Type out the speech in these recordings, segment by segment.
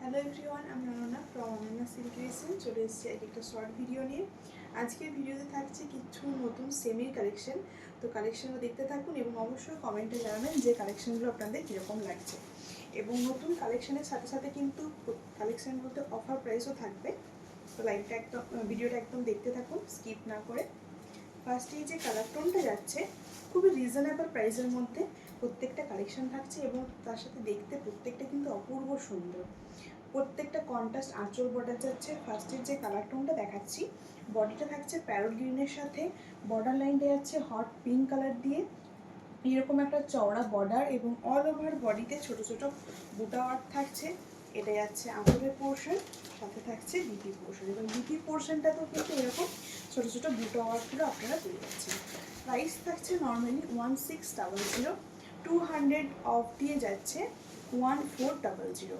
Hello everyone, আমি Ananya from Ananya silk creation. চলে এসেছি একটা শর্ট ভিডিও নিয়ে। আজকের ভিডিওতে থাকছে কিছু নতুন সেমির কালেকশন। তো কালেকশনগুলো দেখতে থাকুন এবং অবশ্যই কমেন্টে জানাবেন যে কালেকশনগুলো আপনাদের কীরকম লাগছে। এবং নতুন কালেকশনের সাথে সাথে কিন্তু কালেকশনগুলোতে অফার প্রাইসও থাকবে। তো ভিডিওটা একদম দেখতে থাকুন, স্কিপ না করে। ফার্স্টে যে কালার টোনটা যাচ্ছে খুবই রিজনেবল প্রাইসের মধ্যে প্রত্যেকটা কালেকশন থাকছে এবং তার সাথে দেখতে প্রত্যেকটা কিন্তু অপূর্ব সুন্দর। প্রত্যেকটা কন্ট্রাস্ট আঁচল বর্ডার যাচ্ছে। ফার্স্টের যে কালার টোনটা দেখাচ্ছি, বডিটা থাকছে প্যারট গ্রিনের সাথে, বর্ডার লাইনটা যাচ্ছে হট পিঙ্ক কালার দিয়ে, এরকম একটা চওড়া বর্ডার এবং অল ওভার বডিতে ছোট ছোট বুটা ওয়ার্ক থাকছে। এটা যাচ্ছে আঁচলের পোর্শন, সাথে থাকছে বিপি পোর্শন এবং বিপি পোর্শনটাতেও কিন্তু এরকম ছোট ছোট বুটা ওয়ার্কগুলো আপনারা পেয়ে যাচ্ছেন। প্রাইস থাকছে নর্মালি 1600, 200 অফ দিয়ে যাচ্ছে 1400।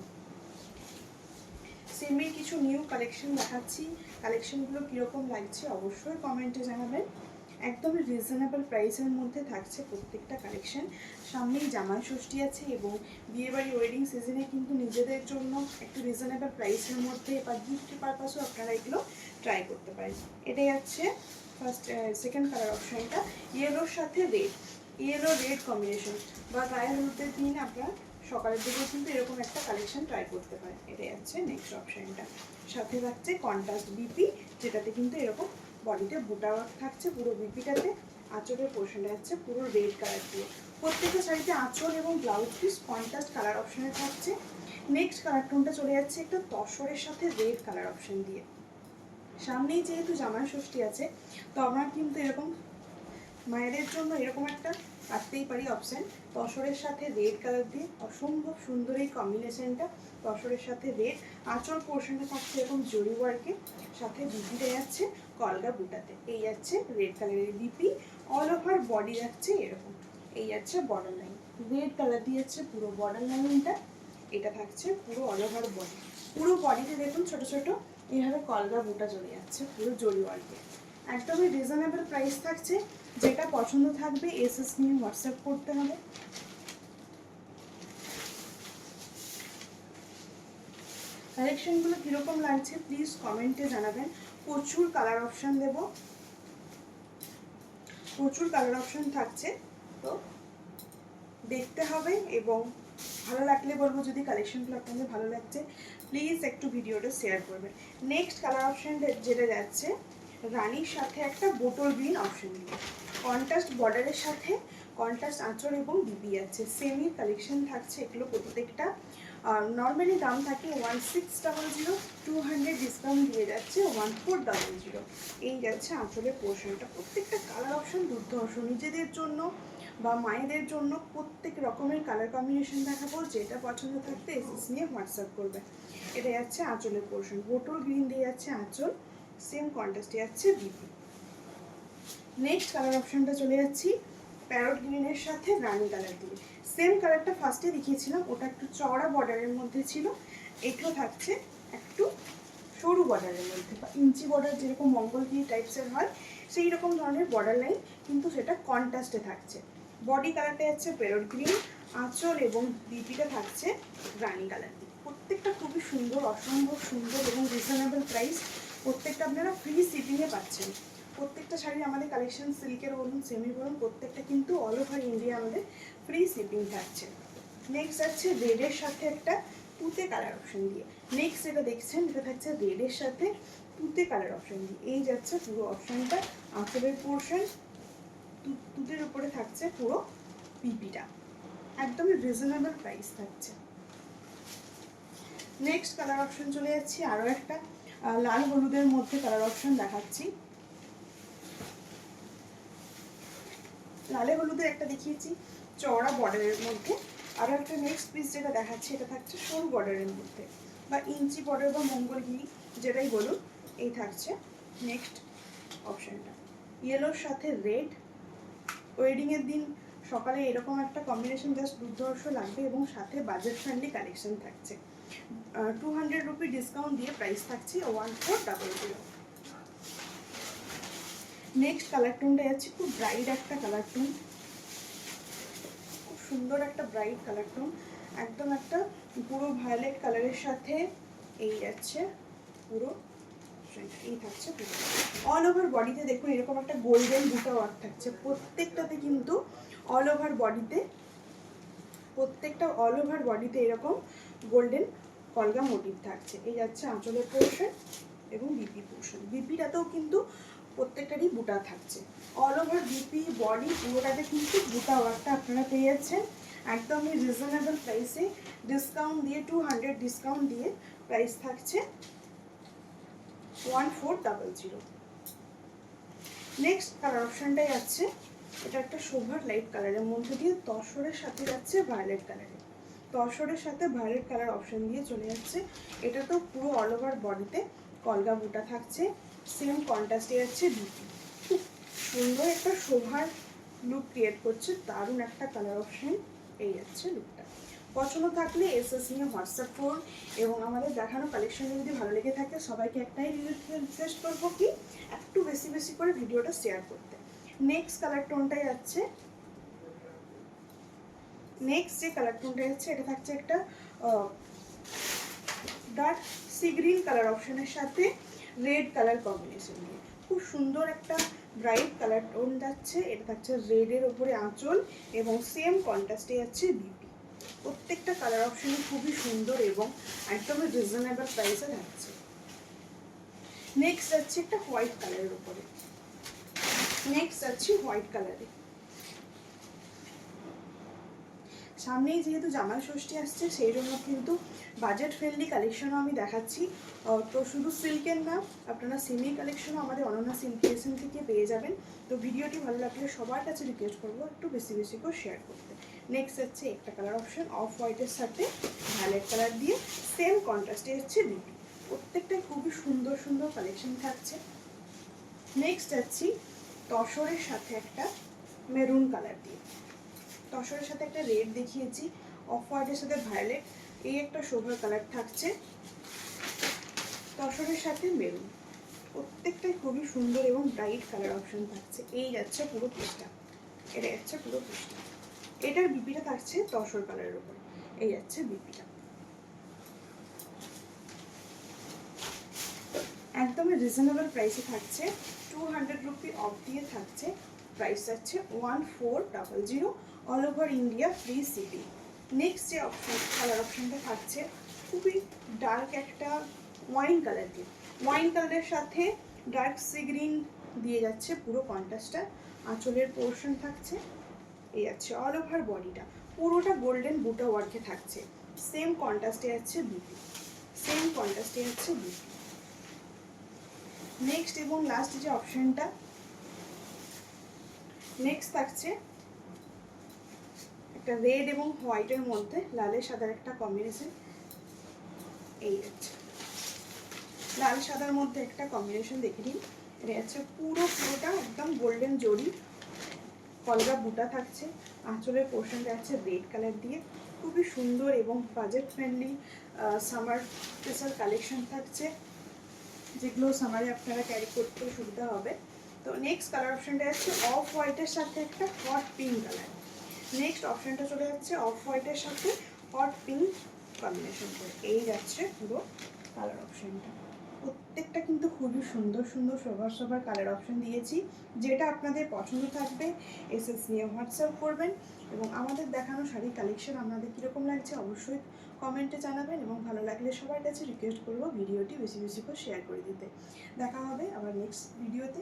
সেমির কিছু নিউ কালেকশন দেখাচ্ছি, কালেকশনগুলো কীরকম লাগছে অবশ্যই কমেন্টে জানাবেন। একদমই রিজনেবল প্রাইসের মধ্যে থাকছে প্রত্যেকটা কালেকশন। সামনেই জামাই ষষ্ঠী আছে এবং বিয়েবাড়ি ওয়েডিং সিজনে কিন্তু নিজেদের জন্য একটু রিজনেবল প্রাইসের মধ্যে বা গিফট পারপাসও আপনারা এগুলো ট্রাই করতে পারেন। এটাই হচ্ছে সেকেন্ড কালার অপশানটা, ইয়েলোর সাথে রেড, ইয়েলো রেড কম্বিনেশন বা গায়ে হলুদের দিন আপনারা সকালের দিকেও কিন্তু এরকম একটা কালেকশন ট্রাই করতে পারেন। এটাই হচ্ছে নেক্সট অপশানটা। সাথে থাকছে কন্ট্রাস্ট বিপি, যেটাতে কিন্তু এরকম বডিতে বুটা ওয়ার্ক থাকছে পুরো বিপিটাতে। আঁচলের পোর্শনটা যাচ্ছে পুরো রেড কালার দিয়ে। প্রত্যেকটা শাড়িতে আঁচল এবং ব্লাউজ পিস কন্ট্রাস্ট কালার অপশানে থাকছে। নেক্সট কালার টোনটা চলে যাচ্ছে একটা তসরের সাথে রেড কালার অপশান দিয়ে। সামনেই যেহেতু জামাই ষষ্ঠী আছে, তো আমরা কিন্তু এরকম মায়েদের জন্য এরকম একটা কাটতেই পারি অপশান তসরের সাথে রেড কালার দিয়ে। অসম্ভব সুন্দর এই কম্বিনেশনটা, তসরের সাথে রেড। আঁচল পোর্শনটা থাকছে এরকম জরি ওয়ার্কে, সাথে বিপিটা যাচ্ছে কলগা বুটাতে। এই যাচ্ছে রেড কালারের বিপি, অল ওভার বডি যাচ্ছে এরকম। এই যাচ্ছে বর্ডার লাইন, রেড কালার দিয়ে যাচ্ছে পুরো বর্ডার লাইনটা। এটা থাকছে পুরো অল ওভার বডি, পুরো বডিতে দেখুন ছোট ছোট এইভাবে কলগা বুটা চলে যাচ্ছে পুরো জরি ওয়ার্কে। একদমই রিজনেবল প্রাইস থাকছে। যেটা পছন্দ থাকবে এসএস নিয়ে হোয়াটসঅ্যাপ করতে হবে। কালেকশনগুলো কীরকম লাগছে প্লিজ কমেন্টে জানাবেন। প্রচুর কালার অপশান দেব, প্রচুর কালার অপশান থাকছে, তো দেখতে হবে এবং ভালো লাগলে বলবো যদি কালেকশনগুলো আপনাদের ভালো লাগছে প্লিজ একটু ভিডিওটা শেয়ার করবেন। নেক্সট কালার অপশান যেটা যাচ্ছে রানির সাথে একটা বোটল গ্রিন অপশান দিয়ে, কন্ট্রাস্ট বর্ডারের সাথে কন্ট্রাস্ট আঁচল এবং বিপি যাচ্ছে। সেমি কালেকশন থাকছে এগুলো প্রত্যেকটা। নর্মালি দাম থাকে 1600, 200 ডিসকাউন্ট দিয়ে যাচ্ছে 1400। এই যাচ্ছে আঁচলের পোর্শনটা। প্রত্যেকটা কালার অপশান দুর্ধর্ষ, নিজেদের জন্য বা মায়েদের জন্য প্রত্যেক রকমের কালার কম্বিনেশন দেখাবো। যেটা পছন্দ থাকতে এসএস নিয়ে হোয়াটসঅ্যাপ করবে। এটা যাচ্ছে আঁচলের পোর্শন, বোটল গ্রিন দিয়ে যাচ্ছে আঁচল, সেম কন্ট্রাস্টে যাচ্ছে বিপি। নেক্সট কালার অপশানটা চলে যাচ্ছি প্যারট গ্রিনের সাথে রানি কালার দিয়ে। সেম কালারটা ফার্স্টে দেখিয়েছিলাম, ওটা একটু চওড়া বর্ডারের মধ্যে ছিল। এটাও থাকছে একটু সরু বর্ডারের মধ্যে বা ইঞ্চি বর্ডার, যেরকম মঙ্গলগিরি টাইপসের হয় সেই রকম ধরনের বর্ডার লাইন, কিন্তু সেটা কন্ট্রাস্টে থাকছে। বডি কালারটা যাচ্ছে প্যারট গ্রিন, আঁচল এবং বিপিটা থাকছে রানি কালার দিয়ে। প্রত্যেকটা খুবই সুন্দর, অসম্ভব সুন্দর এবং রিজনেবল প্রাইস। প্রত্যেকটা আপনারা ফ্রি শিপিংয়ে পাচ্ছেন। প্রত্যেকটা শাড়ি আমাদের কালেকশন সিল্কের বলুন সেমি বলুন প্রত্যেকটা কিন্তু অল ওভার ইন্ডিয়া আমাদের ফ্রি শিপিং থাকছে। নেক্সট আছে রেডের সাথে একটা তুতে কালার অপশন দিয়ে। নেক্সট যেটা দেখছেন এটা থাকছে রেডের সাথে তুতে কালার অপশন দিয়ে। এই যাচ্ছে পুরো অপশনটা, আঁচলের পোর্শন, তুতের উপরে থাকছে পুরো পিপিটা। একদমই রিজনেবল প্রাইস থাকছে। নেক্সট কালার অপশন চলে যাচ্ছি আরও একটা লাল হলুদের মধ্যে কালার অপশন দেখাচ্ছি। লালে হলুদের একটা দেখিয়েছি চওড়া বর্ডারের মধ্যে, আর একটা নেক্সট পিস যেটা দেখাচ্ছি এটা থাকছে সরু বর্ডারের মধ্যে বা ইঞ্চি বর্ডার বা মঙ্গলগিরি যেটাই বলুন। এই থাকছে নেক্সট অপশানটা, ইয়েলোর সাথে রেড। ওয়েডিংয়ের দিন সকালে এরকম একটা কম্বিনেশন জাস্ট দুর্ধর্ষ লাগবে এবং সাথে বাজেট ফ্রেন্ডলি কালেকশন থাকছে। 200 রুপি ডিসকাউন্ট দিয়ে প্রাইস থাকছে 1400। নেক্সট কালার টোনটা যাচ্ছে খুব ব্রাইট একটা কালার টোন, খুব সুন্দর একটা ব্রাইট কালার টোন, একদম একটা পুরো ভায়োলেট কালারের সাথে এই যাচ্ছে পুরো, এই থাকছে পুরো অল ওভার বডিতে। দেখুন এরকম একটা গোল্ডেন বুটা ওয়ার্ক থাকছে প্রত্যেকটাতে, কিন্তু অল ওভার বডিতে, প্রত্যেকটা অল ওভার বডিতে এরকম গোল্ডেন কলগা মোটিভ থাকছে। এই যাচ্ছে আঁচলের পোর্শন এবং বিপি পোর্শন। বিপিটাতেও কিন্তু প্রত্যেকটারই বুটা থাকছে। অল ওভার বিপি বডি পুরোটাতে কিন্তু বুটা ওয়ার্কটা আপনারা পেয়ে যাচ্ছেন একদমই রিজনেবল প্রাইসে, ডিসকাউন্ট দিয়ে 200 ডিসকাউন্ট দিয়ে প্রাইস থাকছে 1400। নেক্সট কালার অপশনটাই যাচ্ছে, এটা একটা সোভার লাইট কালারের মধ্যে দিয়ে তসরের সাথে যাচ্ছে ভায়োলেট কালারে, তসরের সাথে ভায়োলেট কালার অপশন দিয়ে চলে যাচ্ছে। এটা তো পুরো অল ওভার বডিতে কলগা বুটা থাকছে, সেম কন্ট্রাস্টে যাচ্ছে বিপি। খুব সুন্দর একটা সোভার লুক ক্রিয়েট করছে, দারুণ একটা কালার অপশন। এই যাচ্ছে লুকটা। পছন্দ থাকলে এসএস নিয়ে হোয়াটসঅ্যাপ করুন, এবং আমাদের দেখানো কালেকশন যদি ভালো লেগে থাকে সবাইকে একটাই রিকোয়েস্ট করবো কি একটু বেশি বেশি করে ভিডিওটা শেয়ার করতে। নেক্সট কালার টোনটা যাচ্ছে, নেক্সট যে কালার টোনটা যাচ্ছে এটা থাকছে একটা ডার্ক সি গ্রিন কালার অপশনের সাথে রেড কালার কম্বিনেশন দিয়ে খুব সুন্দর একটা ব্রাইট কালার টোন যাচ্ছে। এটা থাকছে রেডের ওপরে আঁচল এবং সেম কন্ট্রাস্টে যাচ্ছে বিপি। প্রত্যেকটা কালার অপশনই খুবই সুন্দর এবং একদমই রিজনেবল প্রাইসে থাকছে। নেক্সট যাচ্ছে একটা হোয়াইট কালারের উপরে, নেক্সট যাচ্ছে হোয়াইট কালারে। সামনেই যেহেতু জামাই ষষ্ঠী আসছে সেই জন্য কিন্তু বাজেট ফ্রেন্ডলি কালেকশনও আমি দেখাচ্ছি। তো শুধু সিল্কের না, আপনারা সেমি কালেকশনও আমাদের অনন্যা সিল্ক ক্রিয়েশন থেকে পেয়ে যাবেন। তো ভিডিওটি ভালো লাগলে সবার কাছে রিকোয়েস্ট করবো একটু বেশি বেশি করে শেয়ার করতে। নেক্সট হচ্ছে একটা কালার অপশন অফ হোয়াইটের সাথে ভায়োলেট কালার দিয়ে সেম কন্ট্রাস্টে হচ্ছে বিপি। প্রত্যেকটাই খুবই সুন্দর সুন্দর কালেকশন থাকছে। নেক্সট যাচ্ছি তসরের সাথে একটা মেরুন কালার দিয়ে, তসরের সাথে একটা রেড দেখিয়েছি, অফ হোয়াইটের সাথে ভায়োলেট, এই একটা সোভার কালার থাকছে, তসরের সাথে মেরুন। প্রত্যেকটাই খুবই সুন্দর এবং ব্রাইট কালার অপশন থাকছে। এই যাচ্ছে পুরো পিসটা, এটা যাচ্ছে পুরো পিসটা। এটার বিপিটা থাকছে তসর কালারের উপর, এই যাচ্ছে বিপিটা। একদমই রিজনেবল প্রাইসে থাকছে, 200 রুপি অফ দিয়ে থাকছে। প্রাইস যাচ্ছে 1400, all over India free shipping. Next যে অপশন কালার অপশনটা থাকছে খুবই ডার্ক একটা ওয়াইন কালার দিয়ে, ওয়াইন কালারের সাথে ডার্ক সি গ্রিন দিয়ে যাচ্ছে পুরো কন্ট্রাস্টটা। আঁচলের পোর্শন থাকছে, এই যাচ্ছে অল ওভার বডিটা পুরোটা গোল্ডেন বুটা ওয়ার্কে থাকছে, সেম কন্ট্রাস্টে যাচ্ছে বিপি, সেম কন্ট্রাস্টে যাচ্ছে বিপি। নেক্সট এবং লাস্ট যে অপশনটা নেক্সট থাকছে একটা রেড এবং হোয়াইটের মধ্যে লালের সাদার একটা কম্বিনেশন, এই আছে লাল সাদার মধ্যে একটা কম্বিনেশন দেখে নিন। এটা হচ্ছে পুরোটা একদম গোল্ডেন জরি কলগা বুটা থাকছে, আঁচলের পোর্শনটা আছে রেড কালার দিয়ে। খুবই সুন্দর এবং budget friendly summer special collection থাকছে, যেগুলো সামারে আপনারা ক্যারি করতে সুবিধা হবে। তো নেক্সট কালার অপশনটা যাচ্ছে অফ হোয়াইটের সাথে একটা হট পিঙ্ক কালার। নেক্সট অপশনটা চলে যাচ্ছে অফ হোয়াইটের সাথে হট পিঙ্ক কম্বিনেশন করে, এই যাচ্ছে পুরো কালার অপশনটা। প্রত্যেকটা কিন্তু খুবই সুন্দর সুন্দর সোভার কালার অপশন দিয়েছি, যেটা আপনাদের পছন্দ থাকবে এসএস নিয়ে হোয়াটসঅ্যাপ করবেন। এবং আমাদের দেখানো শাড়ি কালেকশন আপনাদের কীরকম লাগছে অবশ্যই কমেন্টে জানাবেন, এবং ভালো লাগলে সবার কাছে রিকোয়েস্ট করবো ভিডিওটি বেশি বেশি করে শেয়ার করে দিতে। দেখা হবে আবার নেক্সট ভিডিওতে।